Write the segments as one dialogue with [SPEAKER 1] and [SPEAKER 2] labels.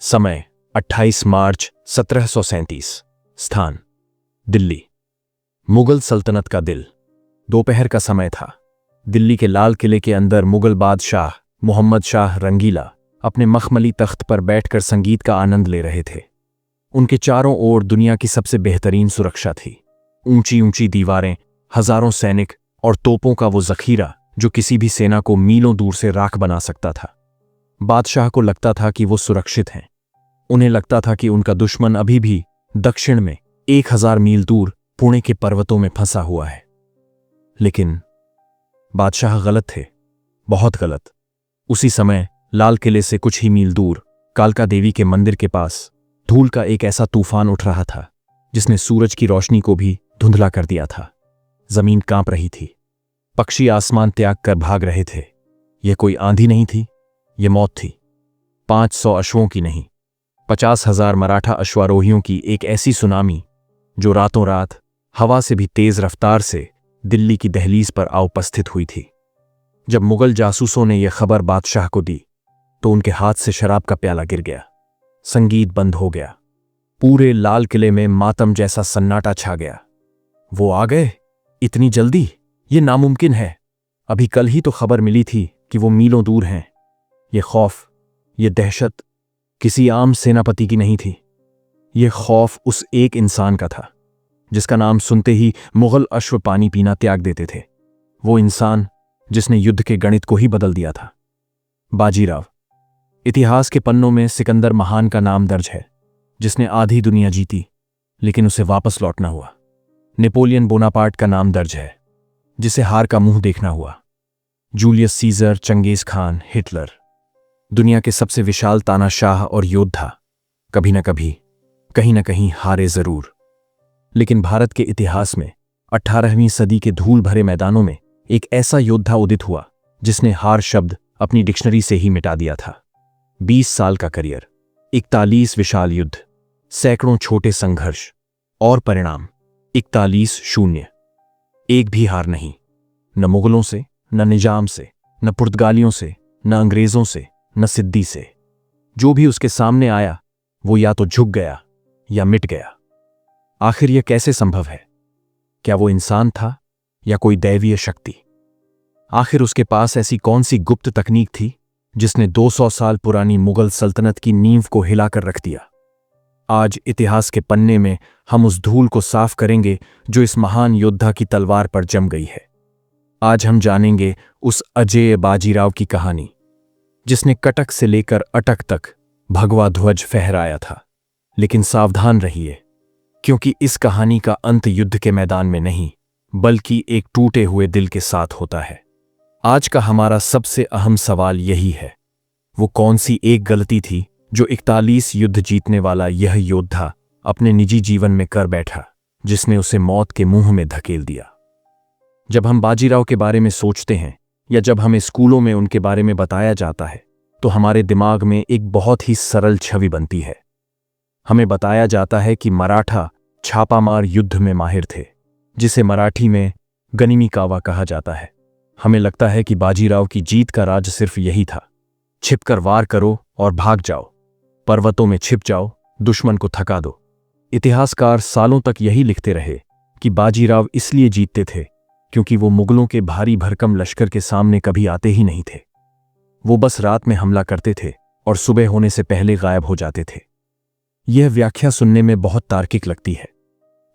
[SPEAKER 1] समय 28 मार्च 1737। स्थान दिल्ली। मुगल सल्तनत का दिल। दोपहर का समय था। दिल्ली के लाल किले के अंदर मुगल बादशाह मोहम्मद शाह रंगीला अपने मखमली तख्त पर बैठकर संगीत का आनंद ले रहे थे। उनके चारों ओर दुनिया की सबसे बेहतरीन सुरक्षा थी। ऊंची ऊंची दीवारें, हजारों सैनिक और तोपों का वो जखीरा जो किसी भी सेना को मीलों दूर से राख बना सकता था। बादशाह को लगता था कि वो सुरक्षित हैं। उन्हें लगता था कि उनका दुश्मन अभी भी दक्षिण में 1000 मील दूर पुणे के पर्वतों में फंसा हुआ है। लेकिन बादशाह गलत थे, बहुत गलत। उसी समय लाल किले से कुछ ही मील दूर कालका देवी के मंदिर के पास धूल का एक ऐसा तूफान उठ रहा था जिसने सूरज की रोशनी को भी धुंधला कर दिया था। जमीन कांप रही थी। पक्षी आसमान त्याग कर भाग रहे थे। यह कोई आंधी नहीं थी, यह मौत थी। 500 अश्वों की नहीं, 50,000 मराठा अश्वारोहियों की एक ऐसी सुनामी जो रातों रात हवा से भी तेज रफ्तार से दिल्ली की दहलीज पर आ उपस्थित हुई थी। जब मुगल जासूसों ने यह खबर बादशाह को दी तो उनके हाथ से शराब का प्याला गिर गया। संगीत बंद हो गया। पूरे लाल किले में मातम जैसा सन्नाटा छा गया। वो आ गए? इतनी जल्दी? ये नामुमकिन है। अभी कल ही तो खबर मिली थी कि वो मीलों दूर हैं। ये खौफ, ये दहशत किसी आम सेनापति की नहीं थी। ये खौफ उस एक इंसान का था जिसका नाम सुनते ही मुगल अश्व पानी पीना त्याग देते थे। वो इंसान जिसने युद्ध के गणित को ही बदल दिया था। बाजीराव। इतिहास के पन्नों में सिकंदर महान का नाम दर्ज है, जिसने आधी दुनिया जीती लेकिन उसे वापस लौटना हुआ। नेपोलियन बोनापार्ट का नाम दर्ज है, जिसे हार का मुंह देखना हुआ। Julius Caesar, Genghis Khan, Hitler, दुनिया के सबसे विशाल तानाशाह और योद्धा कभी न कभी, कहीं न कहीं हारे जरूर। लेकिन भारत के इतिहास में 18वीं सदी के धूल भरे मैदानों में एक ऐसा योद्धा उदित हुआ जिसने हार शब्द अपनी डिक्शनरी से ही मिटा दिया था। 20 साल का करियर, 41 विशाल युद्ध, सैकड़ों छोटे संघर्ष और परिणाम 41-0। एक भी हार नहीं। न मुगलों से, न निजाम से, न पुर्तगालियों से, न अंग्रेजों से, न सिद्दी से। जो भी उसके सामने आया वो या तो झुक गया या मिट गया। आखिर यह कैसे संभव है? क्या वो इंसान था या कोई दैवीय शक्ति? आखिर उसके पास ऐसी कौन सी गुप्त तकनीक थी जिसने 200 साल पुरानी मुगल सल्तनत की नींव को हिलाकर रख दिया? आज इतिहास के पन्ने में हम उस धूल को साफ करेंगे जो इस महान योद्धा की तलवार पर जम गई है। आज हम जानेंगे उस अजेय बाजीराव की कहानी जिसने कटक से लेकर अटक तक भगवा ध्वज फहराया था। लेकिन सावधान रहिए, क्योंकि इस कहानी का अंत युद्ध के मैदान में नहीं बल्कि एक टूटे हुए दिल के साथ होता है। आज का हमारा सबसे अहम सवाल यही है, वो कौन सी एक गलती थी जो 41 युद्ध जीतने वाला यह योद्धा अपने निजी जीवन में कर बैठा, जिसने उसे मौत के मुंह में धकेल दिया। जब हम बाजीराव के बारे में सोचते हैं या जब हमें स्कूलों में उनके बारे में बताया जाता है तो हमारे दिमाग में एक बहुत ही सरल छवि बनती है। हमें बताया जाता है कि मराठा छापामार युद्ध में माहिर थे, जिसे मराठी में गनिमी कावा कहा जाता है। हमें लगता है कि बाजीराव की जीत का राज सिर्फ यही था, छिपकर वार करो और भाग जाओ, पर्वतों में छिप जाओ, दुश्मन को थका दो। इतिहासकार सालों तक यही लिखते रहे कि बाजीराव इसलिए जीतते थे क्योंकि वो मुगलों के भारी भरकम लश्कर के सामने कभी आते ही नहीं थे। वो बस रात में हमला करते थे और सुबह होने से पहले गायब हो जाते थे। यह व्याख्या सुनने में बहुत तार्किक लगती है।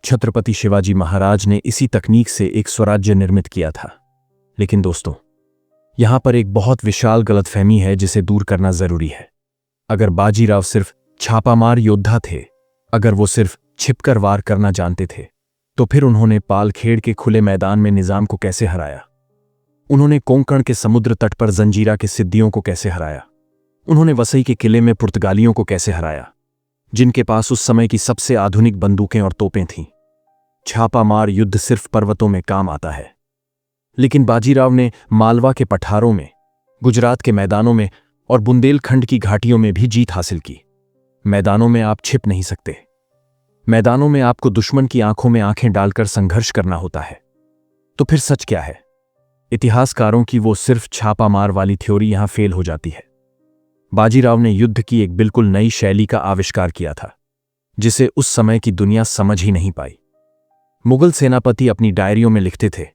[SPEAKER 1] छत्रपति शिवाजी महाराज ने इसी तकनीक से एक स्वराज्य निर्मित किया था। लेकिन दोस्तों, यहां पर एक बहुत विशाल गलतफहमी है जिसे दूर करना जरूरी है। अगर बाजीराव सिर्फ छापामार योद्धा थे, अगर वो सिर्फ छिपकर वार करना जानते थे, तो फिर उन्होंने पालखेड़ के खुले मैदान में निजाम को कैसे हराया? उन्होंने कोंकण के समुद्र तट पर जंजीरा के सिद्दियों को कैसे हराया? उन्होंने वसई के किले में पुर्तगालियों को कैसे हराया, जिनके पास उस समय की सबसे आधुनिक बंदूकें और तोपें थीं? छापामार युद्ध सिर्फ पर्वतों में काम आता है, लेकिन बाजीराव ने मालवा के पठारों में, गुजरात के मैदानों में और बुंदेलखंड की घाटियों में भी जीत हासिल की। मैदानों में आप छिप नहीं सकते। मैदानों में आपको दुश्मन की आंखों में आंखें डालकर संघर्ष करना होता है। तो फिर सच क्या है? इतिहासकारों की वो सिर्फ छापामार वाली थ्योरी यहां फेल हो जाती है। बाजीराव ने युद्ध की एक बिल्कुल नई शैली का आविष्कार किया था, जिसे उस समय की दुनिया समझ ही नहीं पाई। मुगल सेनापति अपनी डायरियों में लिखते थे,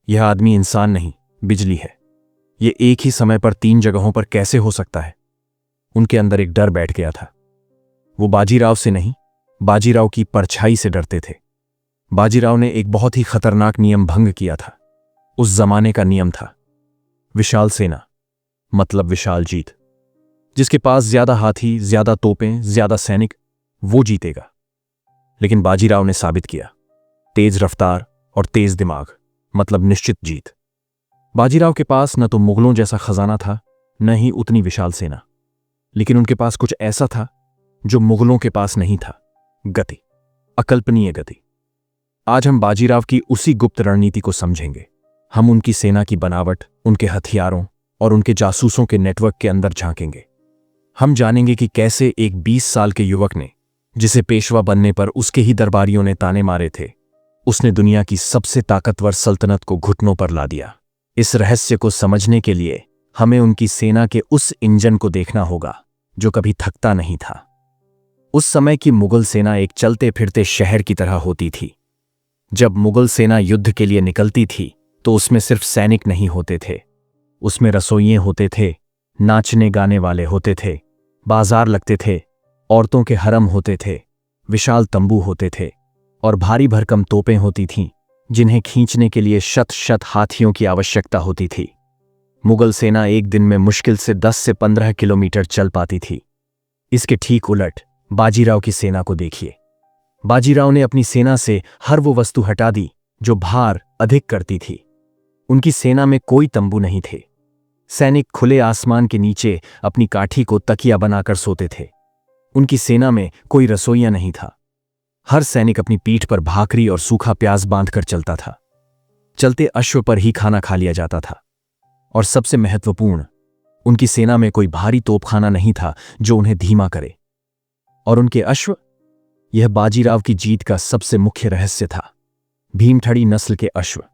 [SPEAKER 1] यह आदमी इंसान नहीं, बिजली है। ये एक ही समय पर 3 जगहों पर कैसे हो सकता है? उनके अंदर एक डर बैठ गया था। वो बाजीराव से नहीं, बाजीराव की परछाई से डरते थे। बाजीराव ने एक बहुत ही खतरनाक नियम भंग किया था। उस जमाने का नियम था, विशाल सेना मतलब विशाल जीत। जिसके पास ज्यादा हाथी, ज्यादा तोपें, ज्यादा सैनिक, वो जीतेगा। लेकिन बाजीराव ने साबित किया, तेज रफ्तार और तेज दिमाग मतलब निश्चित जीत। बाजीराव के पास न तो मुगलों जैसा खजाना था, न ही उतनी विशाल सेना, लेकिन उनके पास कुछ ऐसा था जो मुगलों के पास नहीं था, गति, अकल्पनीय गति। आज हम बाजीराव की उसी गुप्त रणनीति को समझेंगे। हम उनकी सेना की बनावट, उनके हथियारों और उनके जासूसों के नेटवर्क के अंदर झांकेंगे। हम जानेंगे कि कैसे एक 20 साल के युवक ने, जिसे पेशवा बनने पर उसके ही दरबारियों ने ताने मारे थे, उसने दुनिया की सबसे ताकतवर सल्तनत को घुटनों पर ला दिया। इस रहस्य को समझने के लिए हमें उनकी सेना के उस इंजन को देखना होगा जो कभी थकता नहीं था। उस समय की मुगल सेना एक चलते फिरते शहर की तरह होती थी। जब मुगल सेना युद्ध के लिए निकलती थी तो उसमें सिर्फ सैनिक नहीं होते थे, उसमें रसोइये होते थे, नाचने गाने वाले होते थे, बाजार लगते थे, औरतों के हरम होते थे, विशाल तंबू होते थे और भारी भरकम तोपें होती थीं, जिन्हें खींचने के लिए शत शत हाथियों की आवश्यकता होती थी। मुगल सेना एक दिन में मुश्किल से 10 से 15 किलोमीटर चल पाती थी। इसके ठीक उलट बाजीराव की सेना को देखिए। बाजीराव ने अपनी सेना से हर वो वस्तु हटा दी जो भार अधिक करती थी। उनकी सेना में कोई तंबू नहीं थे। सैनिक खुले आसमान के नीचे अपनी काठी को तकिया बनाकर सोते थे। उनकी सेना में कोई रसोइया नहीं था। हर सैनिक अपनी पीठ पर भाकरी और सूखा प्याज बांधकर चलता था। चलते अश्व पर ही खाना खा लिया जाता था। और सबसे महत्वपूर्ण, उनकी सेना में कोई भारी तोपखाना नहीं था जो उन्हें धीमा करे। और उनके अश्व, यह बाजीराव की जीत का सबसे मुख्य रहस्य था। भीमथड़ी नस्ल के अश्व।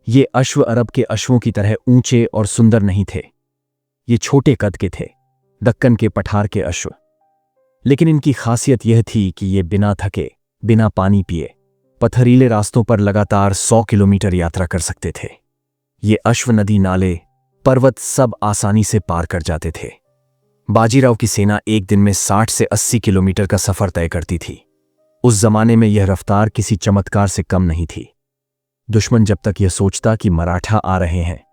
[SPEAKER 1] ये अश्व अरब के अश्वों की तरह ऊंचे और सुंदर नहीं थे। ये छोटे कद के थे, दक्कन के पठार के अश्व। लेकिन इनकी खासियत यह थी कि ये बिना थके, बिना पानी पिए, पथरीले रास्तों पर लगातार 100 किलोमीटर यात्रा कर सकते थे। ये अश्व नदी, नाले, पर्वत सब आसानी से पार कर जाते थे। बाजीराव की सेना एक दिन में 60 से 80 किलोमीटर का सफर तय करती थी। उस जमाने में यह रफ्तार किसी चमत्कार से कम नहीं थी। दुश्मन जब तक यह सोचता कि मराठा आ रहे हैं,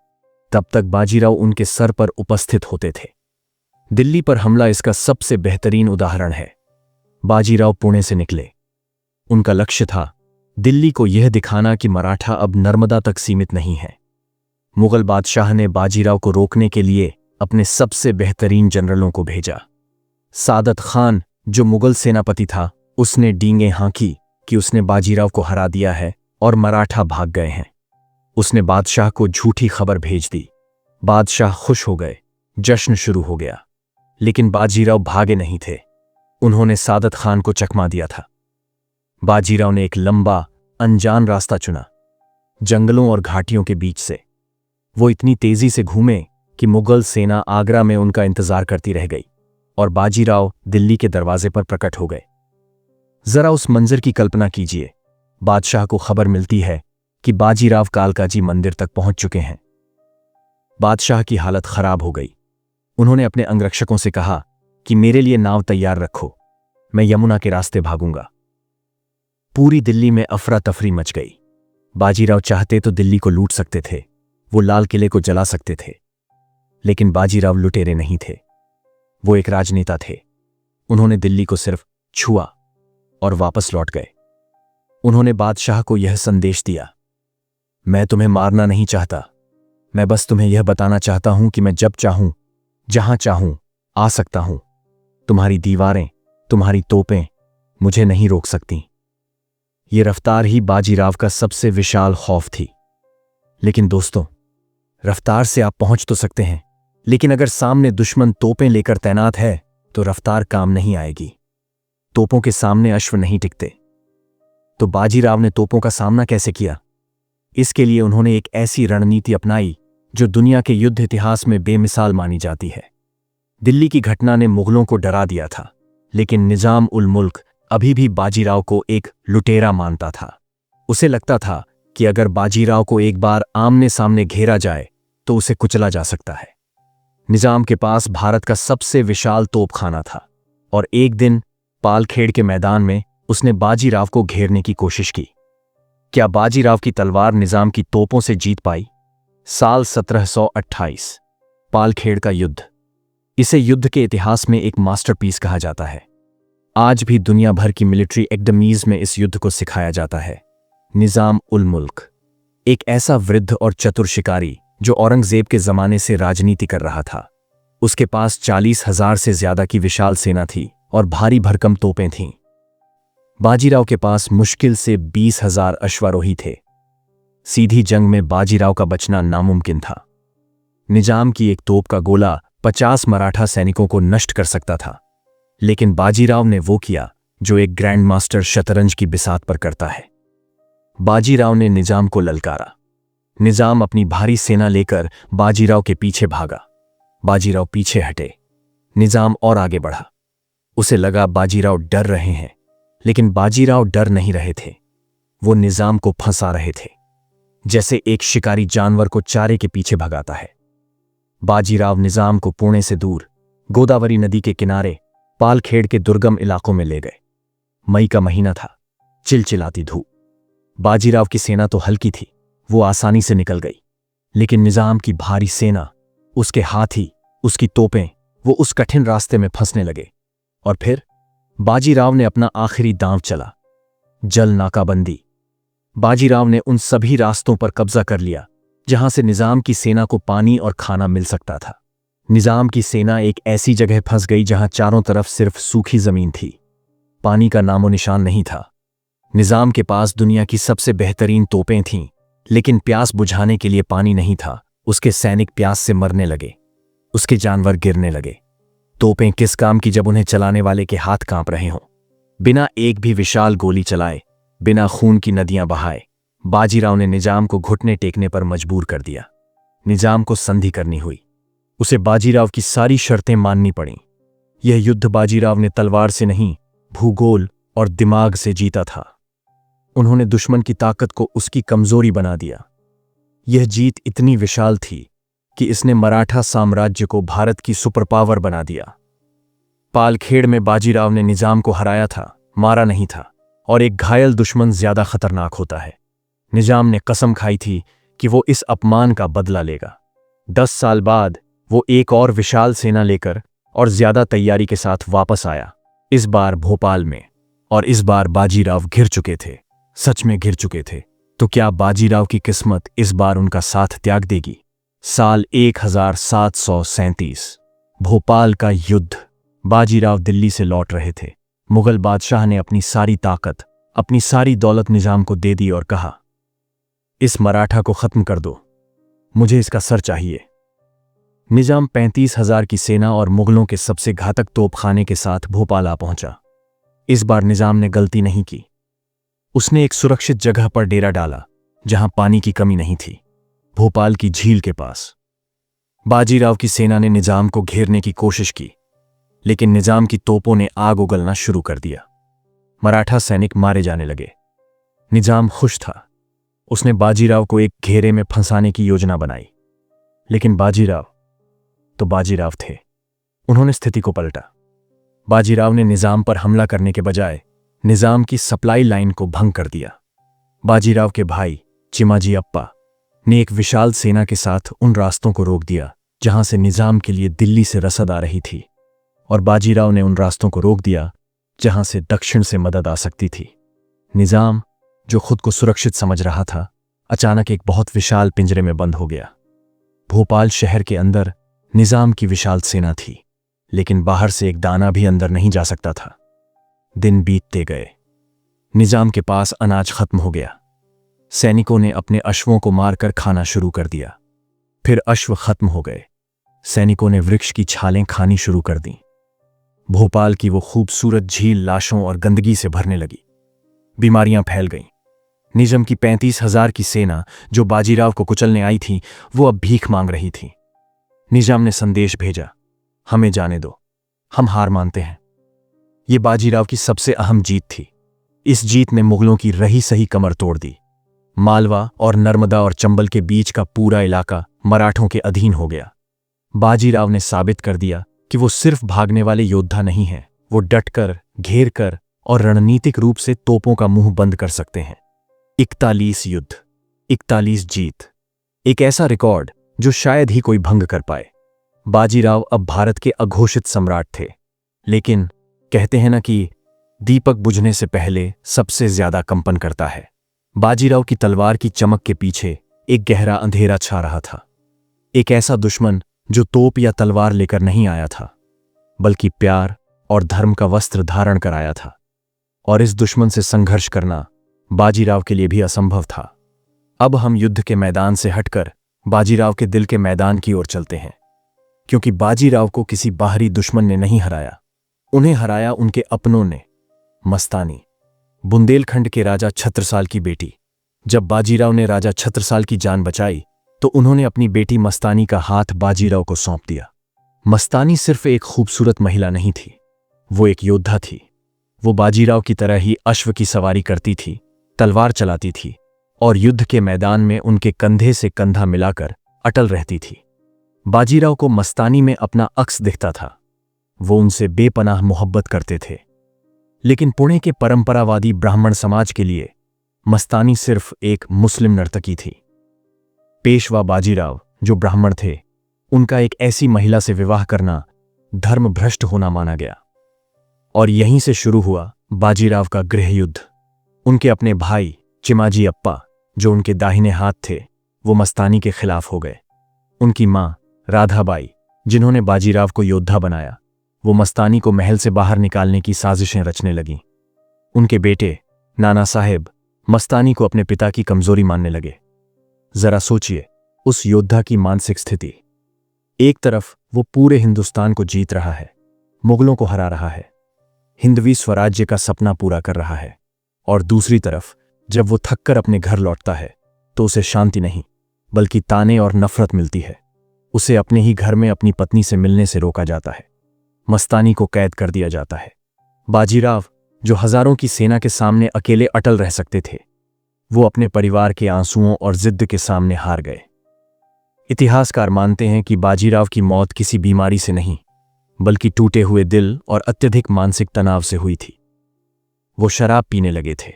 [SPEAKER 1] तब तक बाजीराव उनके सर पर उपस्थित होते थे। दिल्ली पर हमला इसका सबसे बेहतरीन उदाहरण है। बाजीराव पुणे से निकले। उनका लक्ष्य था दिल्ली को यह दिखाना कि मराठा अब नर्मदा तक सीमित नहीं है। मुगल बादशाह ने बाजीराव को रोकने के लिए अपने सबसे बेहतरीन जनरलों को भेजा। सादत खान, जो मुगल सेनापति था, उसने डींगे हाँकी कि उसने बाजीराव को हरा दिया है और मराठा भाग गए हैं। उसने बादशाह को झूठी खबर भेज दी। बादशाह खुश हो गए, जश्न शुरू हो गया। लेकिन बाजीराव भागे नहीं थे। उन्होंने सादत खान को चकमा दिया था। बाजीराव ने एक लंबा, अनजान रास्ता चुना, जंगलों और घाटियों के बीच से। वो इतनी तेजी से घूमे कि मुगल सेना आगरा में उनका इंतजार करती रह गई और बाजीराव दिल्ली के दरवाजे पर प्रकट हो गए। जरा उस मंजर की कल्पना कीजिए। बादशाह को खबर मिलती है कि बाजीराव कालकाजी मंदिर तक पहुंच चुके हैं। बादशाह की हालत खराब हो गई। उन्होंने अपने अंगरक्षकों से कहा कि मेरे लिए नाव तैयार रखो, मैं यमुना के रास्ते भागूंगा। पूरी दिल्ली में अफरा तफरी मच गई। बाजीराव चाहते तो दिल्ली को लूट सकते थे, वो लाल किले को जला सकते थे। लेकिन बाजीराव लुटेरे नहीं थे, वो एक राजनेता थे। उन्होंने दिल्ली को सिर्फ छुआ और वापस लौट गए। उन्होंने बादशाह को यह संदेश दिया, मैं तुम्हें मारना नहीं चाहता, मैं बस तुम्हें यह बताना चाहता हूं कि मैं जब चाहूं, जहां चाहूं आ सकता हूं। तुम्हारी दीवारें, तुम्हारी तोपें मुझे नहीं रोक सकती। ये रफ्तार ही बाजीराव का सबसे विशाल खौफ थी। लेकिन दोस्तों, रफ्तार से आप पहुंच तो सकते हैं, लेकिन अगर सामने दुश्मन तोपें लेकर तैनात है तो रफ्तार काम नहीं आएगी। तोपों के सामने अश्व नहीं टिकते। तो बाजीराव ने तोपों का सामना कैसे किया? इसके लिए उन्होंने एक ऐसी रणनीति अपनाई जो दुनिया के युद्ध इतिहास में बेमिसाल मानी जाती है। दिल्ली की घटना ने मुगलों को डरा दिया था, लेकिन निजाम उल मुल्क अभी भी बाजीराव को एक लुटेरा मानता था। उसे लगता था कि अगर बाजीराव को एक बार आमने सामने घेरा जाए तो उसे कुचला जा सकता है। निजाम के पास भारत का सबसे विशाल तोपखाना था और एक दिन पालखेड़ के मैदान में उसने बाजीराव को घेरने की कोशिश की। क्या बाजीराव की तलवार निजाम की तोपों से जीत पाई? साल 1728, पालखेड़ का युद्ध। इसे युद्ध के इतिहास में एक मास्टरपीस कहा जाता है। आज भी दुनिया भर की मिलिट्री एकेडमीज में इस युद्ध को सिखाया जाता है। निजाम उल मुल्क एक ऐसा वृद्ध और चतुर शिकारी जो औरंगजेब के जमाने से राजनीति कर रहा था। उसके पास 40,000 से ज्यादा की विशाल सेना थी और भारी भरकम तोपें थीं। बाजीराव के पास मुश्किल से 20,000 अश्वारोही थे। सीधी जंग में बाजीराव का बचना नामुमकिन था। निजाम की एक तोप का गोला 50 मराठा सैनिकों को नष्ट कर सकता था, लेकिन बाजीराव ने वो किया जो एक ग्रैंड मास्टर शतरंज की बिसात पर करता है। बाजीराव ने निजाम को ललकारा। निजाम अपनी भारी सेना लेकर बाजीराव के पीछे भागा। बाजीराव पीछे हटे। निजाम और आगे बढ़ा। उसे लगा बाजीराव डर रहे हैं, लेकिन बाजीराव डर नहीं रहे थे। वो निजाम को फंसा रहे थे, जैसे एक शिकारी जानवर को चारे के पीछे भगाता है। बाजीराव निजाम को पुणे से दूर गोदावरी नदी के किनारे पालखेड़ के दुर्गम इलाकों में ले गए। मई का महीना था, चिलचिलाती धूप। बाजीराव की सेना तो हल्की थी, वो आसानी से निकल गई, लेकिन निजाम की भारी सेना, उसके हाथी, उसकी तोपें, वो उस कठिन रास्ते में फंसने लगे। और फिर बाजीराव ने अपना आखिरी दांव चला, जल नाकाबंदी। बाजीराव ने उन सभी रास्तों पर कब्जा कर लिया जहां से निजाम की सेना को पानी और खाना मिल सकता था। निजाम की सेना एक ऐसी जगह फंस गई जहां चारों तरफ सिर्फ सूखी जमीन थी, पानी का नामो निशान नहीं था। निजाम के पास दुनिया की सबसे बेहतरीन तोपें थीं, लेकिन प्यास बुझाने के लिए पानी नहीं था। उसके सैनिक प्यास से मरने लगे, उसके जानवर गिरने लगे। तोपें किस काम की जब उन्हें चलाने वाले के हाथ कांप रहे हों। बिना एक भी विशाल गोली चलाए, बिना खून की नदियां बहाए, बाजीराव ने निजाम को घुटने टेकने पर मजबूर कर दिया। निजाम को संधि करनी हुई। उसे बाजीराव की सारी शर्तें माननी पड़ीं। यह युद्ध बाजीराव ने तलवार से नहीं, भूगोल और दिमाग से जीता था। उन्होंने दुश्मन की ताकत को उसकी कमजोरी बना दिया। यह जीत इतनी विशाल थी कि इसने मराठा साम्राज्य को भारत की सुपर पावर बना दिया। पालखेड़ में बाजीराव ने निजाम को हराया था, मारा नहीं था, और एक घायल दुश्मन ज्यादा खतरनाक होता है। निजाम ने कसम खाई थी कि वो इस अपमान का बदला लेगा। 10 साल बाद वो एक और विशाल सेना लेकर और ज्यादा तैयारी के साथ वापस आया, इस बार भोपाल में। और इस बार बाजीराव घिर चुके थे, सच में घिर चुके थे। तो क्या बाजीराव की किस्मत इस बार उनका साथ त्याग देगी? साल 1737, भोपाल का युद्ध। बाजीराव दिल्ली से लौट रहे थे। मुगल बादशाह ने अपनी सारी ताकत, अपनी सारी दौलत निजाम को दे दी और कहा, इस मराठा को खत्म कर दो, मुझे इसका सर चाहिए। निजाम 35,000 की सेना और मुगलों के सबसे घातक तोपखाने के साथ भोपाल आ पहुंचा। इस बार निजाम ने गलती नहीं की। उसने एक सुरक्षित जगह पर डेरा डाला जहां पानी की कमी नहीं थी, भोपाल की झील के पास। बाजीराव की सेना ने निजाम को घेरने की कोशिश की, लेकिन निजाम की तोपों ने आग उगलना शुरू कर दिया। मराठा सैनिक मारे जाने लगे। निजाम खुश था। उसने बाजीराव को एक घेरे में फंसाने की योजना बनाई, लेकिन बाजीराव तो बाजीराव थे। उन्होंने स्थिति को पलटा। बाजीराव ने निजाम पर हमला करने के बजाय निजाम की सप्लाई लाइन को भंग कर दिया। बाजीराव के भाई चिमाजी अप्पा ने एक विशाल सेना के साथ उन रास्तों को रोक दिया जहां से निजाम के लिए दिल्ली से रसद आ रही थी, और बाजीराव ने उन रास्तों को रोक दिया जहां से दक्षिण से मदद आ सकती थी। निजाम, जो खुद को सुरक्षित समझ रहा था, अचानक एक बहुत विशाल पिंजरे में बंद हो गया। भोपाल शहर के अंदर निजाम की विशाल सेना थी, लेकिन बाहर से एक दाना भी अंदर नहीं जा सकता था। दिन बीतते गए। निजाम के पास अनाज खत्म हो गया। सैनिकों ने अपने अश्वों को मारकर खाना शुरू कर दिया। फिर अश्व खत्म हो गए। सैनिकों ने वृक्ष की छालें खानी शुरू कर दी। भोपाल की वो खूबसूरत झील लाशों और गंदगी से भरने लगी। बीमारियां फैल गईं। निजाम की 35,000 की सेना जो बाजीराव को कुचलने आई थी, वो अब भीख मांग रही थी। निजाम ने संदेश भेजा, हमें जाने दो, हम हार मानते हैं। ये बाजीराव की सबसे अहम जीत थी। इस जीत ने मुगलों की रही सही कमर तोड़ दी। मालवा और नर्मदा और चंबल के बीच का पूरा इलाका मराठों के अधीन हो गया। बाजीराव ने साबित कर दिया कि वो सिर्फ भागने वाले योद्धा नहीं हैं, वो डटकर, घेर कर और रणनीतिक रूप से तोपों का मुंह बंद कर सकते हैं। 41 युद्ध, 41 जीत, एक ऐसा रिकॉर्ड जो शायद ही कोई भंग कर पाए। बाजीराव अब भारत के अघोषित सम्राट थे। लेकिन कहते हैं ना कि दीपक बुझने से पहले सबसे ज्यादा कंपन करता है। बाजीराव की तलवार की चमक के पीछे एक गहरा अंधेरा छा रहा था। एक ऐसा दुश्मन जो तोप या तलवार लेकर नहीं आया था, बल्कि प्यार और धर्म का वस्त्र धारण कर आया था। और इस दुश्मन से संघर्ष करना बाजीराव के लिए भी असंभव था। अब हम युद्ध के मैदान से हटकर बाजीराव के दिल के मैदान की ओर चलते हैं, क्योंकि बाजीराव को किसी बाहरी दुश्मन ने नहीं हराया, उन्हें हराया उनके अपनों ने। मस्तानी, बुंदेलखंड के राजा छत्रसाल की बेटी। जब बाजीराव ने राजा छत्रसाल की जान बचाई तो उन्होंने अपनी बेटी मस्तानी का हाथ बाजीराव को सौंप दिया। मस्तानी सिर्फ एक खूबसूरत महिला नहीं थी, वो एक योद्धा थी। वो बाजीराव की तरह ही अश्व की सवारी करती थी, तलवार चलाती थी और युद्ध के मैदान में उनके कंधे से कंधा मिलाकर अटल रहती थी। बाजीराव को मस्तानी में अपना अक्स दिखता था। वो उनसे बेपनाह मोहब्बत करते थे। लेकिन पुणे के परंपरावादी ब्राह्मण समाज के लिए मस्तानी सिर्फ एक मुस्लिम नर्तकी थी। पेशवा बाजीराव, जो ब्राह्मण थे, उनका एक ऐसी महिला से विवाह करना धर्मभ्रष्ट होना माना गया। और यहीं से शुरू हुआ बाजीराव का गृहयुद्ध। उनके अपने भाई चिमाजी अप्पा, जो उनके दाहिने हाथ थे, वो मस्तानी के खिलाफ हो गए। उनकी मां राधाबाई, जिन्होंने बाजीराव को योद्धा बनाया, वो मस्तानी को महल से बाहर निकालने की साजिशें रचने लगीं। उनके बेटे नाना साहेब मस्तानी को अपने पिता की कमजोरी मानने लगे। जरा सोचिए उस योद्धा की मानसिक स्थिति। एक तरफ वो पूरे हिंदुस्तान को जीत रहा है, मुगलों को हरा रहा है, हिंदवी स्वराज्य का सपना पूरा कर रहा है, और दूसरी तरफ जब वो थककर अपने घर लौटता है तो उसे शांति नहीं बल्कि ताने और नफरत मिलती है। उसे अपने ही घर में अपनी पत्नी से मिलने से रोका जाता है, मस्तानी को कैद कर दिया जाता है। बाजीराव, जो हजारों की सेना के सामने अकेले अटल रह सकते थे, वो अपने परिवार के आंसुओं और जिद्द के सामने हार गए। इतिहासकार मानते हैं कि बाजीराव की मौत किसी बीमारी से नहीं बल्कि टूटे हुए दिल और अत्यधिक मानसिक तनाव से हुई थी। वो शराब पीने लगे थे,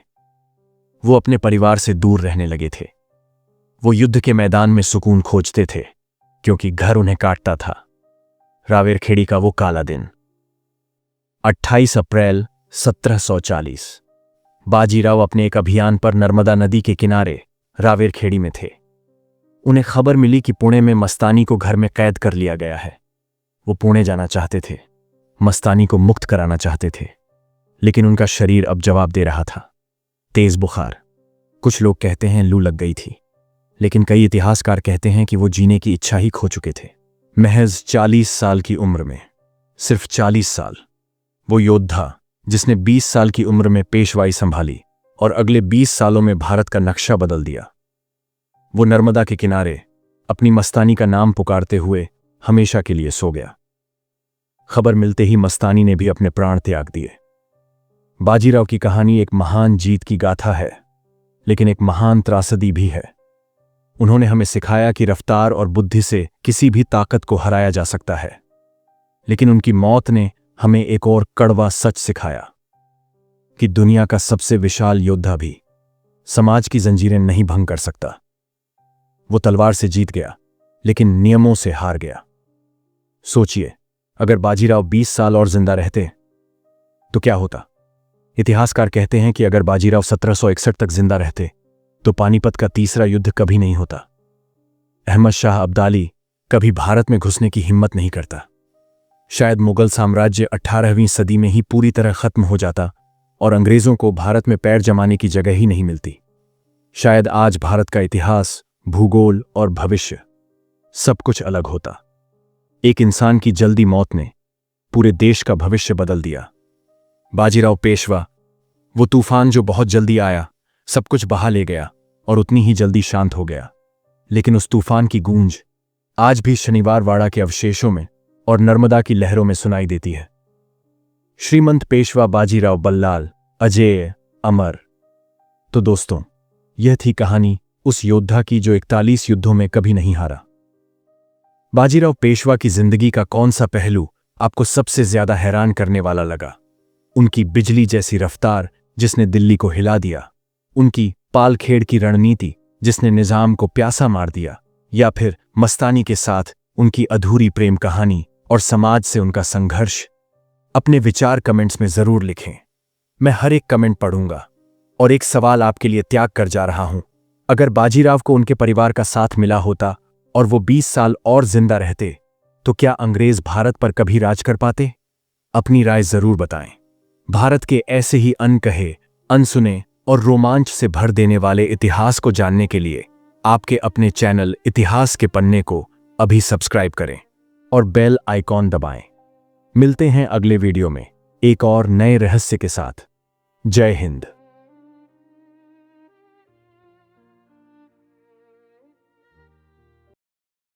[SPEAKER 1] वो अपने परिवार से दूर रहने लगे थे, वो युद्ध के मैदान में सुकून खोजते थे क्योंकि घर उन्हें काटता था। रावेरखेड़ी का वो काला दिन, 28 अप्रैल 1740। बाजीराव अपने एक अभियान पर नर्मदा नदी के किनारे रावेरखेड़ी में थे। उन्हें खबर मिली कि पुणे में मस्तानी को घर में कैद कर लिया गया है। वो पुणे जाना चाहते थे, मस्तानी को मुक्त कराना चाहते थे, लेकिन उनका शरीर अब जवाब दे रहा था। तेज बुखार, कुछ लोग कहते हैं लू लग गई थी, लेकिन कई इतिहासकार कहते हैं कि वो जीने की इच्छा ही खो चुके थे। महज 40 साल की उम्र में, सिर्फ 40 साल, वो योद्धा जिसने 20 साल की उम्र में पेशवाई संभाली और अगले 20 सालों में भारत का नक्शा बदल दिया, वो नर्मदा के किनारे अपनी मस्तानी का नाम पुकारते हुए हमेशा के लिए सो गया। खबर मिलते ही मस्तानी ने भी अपने प्राण त्याग दिए। बाजीराव की कहानी एक महान जीत की गाथा है, लेकिन एक महान त्रासदी भी है। उन्होंने हमें सिखाया कि रफ्तार और बुद्धि से किसी भी ताकत को हराया जा सकता है, लेकिन उनकी मौत ने हमें एक और कड़वा सच सिखाया कि दुनिया का सबसे विशाल योद्धा भी समाज की जंजीरें नहीं भंग कर सकता। वो तलवार से जीत गया, लेकिन नियमों से हार गया। सोचिए, अगर बाजीराव 20 साल और जिंदा रहते तो क्या होता? इतिहासकार कहते हैं कि अगर बाजीराव 1761 तक जिंदा रहते तो पानीपत का तीसरा युद्ध कभी नहीं होता। अहमद शाह अब्दाली कभी भारत में घुसने की हिम्मत नहीं करता। शायद मुगल साम्राज्य 18वीं सदी में ही पूरी तरह खत्म हो जाता और अंग्रेजों को भारत में पैर जमाने की जगह ही नहीं मिलती। शायद आज भारत का इतिहास, भूगोल और भविष्य सब कुछ अलग होता। एक इंसान की जल्दी मौत ने पूरे देश का भविष्य बदल दिया। बाजीराव पेशवा, वो तूफान जो बहुत जल्दी आया, सब कुछ बहा ले गया और उतनी ही जल्दी शांत हो गया। लेकिन उस तूफान की गूंज आज भी शनिवार वाड़ा के अवशेषों में और नर्मदा की लहरों में सुनाई देती है। श्रीमंत पेशवा बाजीराव बल्लाल, अजेय, अमर। तो दोस्तों, यह थी कहानी उस योद्धा की जो 41 युद्धों में कभी नहीं हारा। बाजीराव पेशवा की जिंदगी का कौन सा पहलू आपको सबसे ज्यादा हैरान करने वाला लगा? उनकी बिजली जैसी रफ्तार जिसने दिल्ली को हिला दिया, उनकी पालखेड़ की रणनीति जिसने निजाम को प्यासा मार दिया, या फिर मस्तानी के साथ उनकी अधूरी प्रेम कहानी और समाज से उनका संघर्ष? अपने विचार कमेंट्स में जरूर लिखें। मैं हर एक कमेंट पढ़ूंगा। और एक सवाल आपके लिए त्याग कर जा रहा हूं, अगर बाजीराव को उनके परिवार का साथ मिला होता और वो 20 साल और जिंदा रहते, तो क्या अंग्रेज भारत पर कभी राज कर पाते? अपनी राय जरूर बताएं। भारत के ऐसे ही अनकहे, अनसुने और रोमांच से भर देने वाले इतिहास को जानने के लिए आपके अपने चैनल इतिहास के पन्ने को अभी सब्सक्राइब करें और बेल आइकॉन दबाएं। मिलते हैं अगले वीडियो में एक और नए रहस्य के साथ। जय हिंद।